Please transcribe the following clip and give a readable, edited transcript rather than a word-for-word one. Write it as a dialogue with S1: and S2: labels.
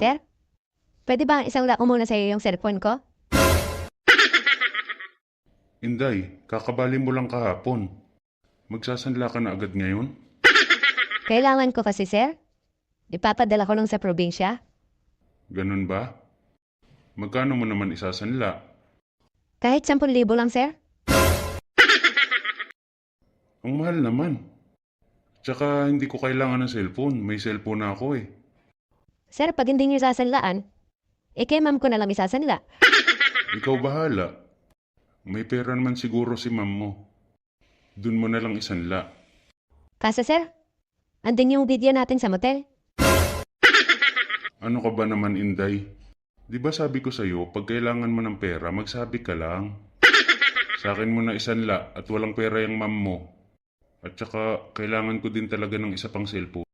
S1: Sir? Pwede ba isang ko muna sa iyo yung cellphone ko?
S2: Inday, kakabali mo lang kahapon. Magsasanla ka na agad ngayon?
S1: Kailangan ko kasi, sir. Ipapadala ko lang sa probinsya.
S2: Ganun ba? Magkano mo naman isasanla?
S1: Kahit 10,000 lang, sir.
S2: Ang mahal naman. Tsaka hindi ko kailangan ng cellphone. May cellphone na ako eh.
S1: Sir, pag hindi niyo sasanlaan, kay ma'am ko na lang isasanla.
S2: Ikaw bahala. May pera naman siguro si ma'am mo. Dun mo na lang isanla.
S1: Kaso, sir, andun yung video natin sa motel.
S2: Ano ka ba naman, Inday? Di ba sabi ko sa'yo, pag kailangan mo ng pera, magsabi ka lang. Sa akin mo na isanla at walang pera yung ma'am mo. At saka, kailangan ko din talaga ng isa pang cellphone.